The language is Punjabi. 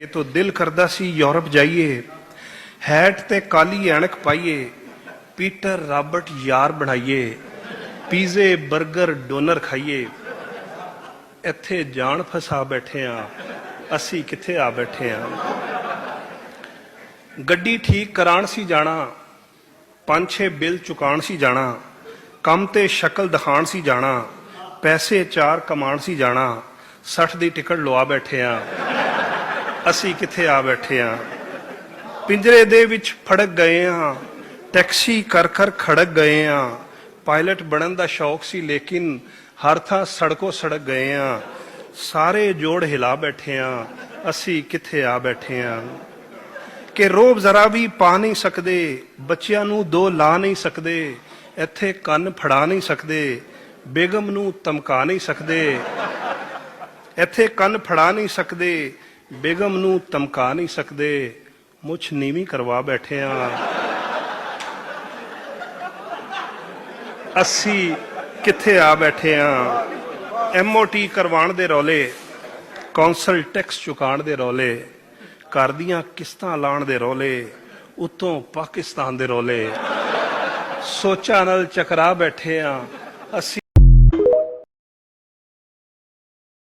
ਇਹ ਤੋਂ ਦਿਲ ਕਰਦਾ ਸੀ ਯੂਰਪ ਜਾਈਏ, ਹੈਟ ਤੇ ਕਾਲੀ ਐਨਕ ਪਾਈਏ, ਪੀਟਰ ਰਾਬਰਟ ਯਾਰ ਬਣਾਈਏ, ਪੀਜ਼ੇ 버ਗਰ ਡੋਨਰ ਖਾਈਏ। ਇੱਥੇ ਜਾਣ ਫਸਾ ਬੈਠੇ ਆ, ਅਸੀਂ ਕਿੱਥੇ ਆ ਬੈਠੇ ਆ। ਗੱਡੀ ਠੀਕ ਕਰਾਉਣ ਸੀ ਜਾਣਾ, 5-6 ਬਿੱਲ ਚੁਕਾਉਣ ਸੀ ਜਾਣਾ, ਕੰਮ ਤੇ ਸ਼ਕਲ ਦਿਖਾਉਣ ਸੀ ਜਾਣਾ, ਪੈਸੇ 4 ਕਮਾਉਣ ਸੀ ਜਾਣਾ, 60 ਦੀ ਟਿਕਟ ਲਵਾ ਬੈਠੇ ਆ, ਅਸੀਂ ਕਿੱਥੇ ਆ ਬੈਠੇ ਆ। ਪਿੰਜਰੇ ਦੇ ਵਿੱਚ ਫੜਕ ਗਏ ਆ, ਟੈਕਸੀ ਕਰ ਕਰ ਖੜਕ ਗਏ ਆ, ਪਾਇਲਟ ਬਣਨ ਦਾ ਸ਼ੌਕ ਸੀ ਲੇਕਿਨ ਹਰ ਥਾਂ ਸੜਕੋ ਸੜਕ ਗਏ ਆ, ਸਾਰੇ ਜੋੜ ਹਿਲਾ ਬੈਠੇ ਆ, ਅਸੀਂ ਕਿੱਥੇ ਆ ਬੈਠੇ ਆ। ਕਿ ਰੋਬ ਜ਼ਰਾ ਵੀ ਪਾ ਨਹੀਂ ਸਕਦੇ, ਬੱਚਿਆਂ ਨੂੰ 2 ਲਾ ਨਹੀਂ ਸਕਦੇ, ਇੱਥੇ ਕੰਨ ਫੜਾ ਨਹੀਂ ਸਕਦੇ, ਬੇਗਮ ਨੂੰ ਧਮਕਾ ਨਹੀਂ ਸਕਦੇ, ਇੱਥੇ ਕੰਨ ਫੜਾ ਨਹੀਂ ਸਕਦੇ, ਬੇਗਮ ਨੂੰ ਧਮਕਾ ਨਹੀਂ ਸਕਦੇ, ਮੁੱਛ ਨੀਵੀਂ ਕਰਵਾ ਬੈਠੇ ਆ, ਅਸੀਂ ਕਿੱਥੇ ਆ ਬੈਠੇ ਆ। MOT ਕਰਵਾਉਣ ਦੇ ਰੌਲੇ, ਕੌਂਸਲ ਟੈਕਸ ਚੁਕਾਉਣ ਦੇ ਰੌਲੇ, ਘਰ ਦੀਆਂ ਕਿਸ਼ਤਾਂ ਲਾਉਣ ਦੇ ਰੌਲੇ, ਉੱਤੋਂ ਪਾਕਿਸਤਾਨ ਦੇ ਰੌਲੇ, ਸੋਚਾਂ ਨਾਲ ਚਕਰਾ ਬੈਠੇ ਆ, ਅਸੀਂ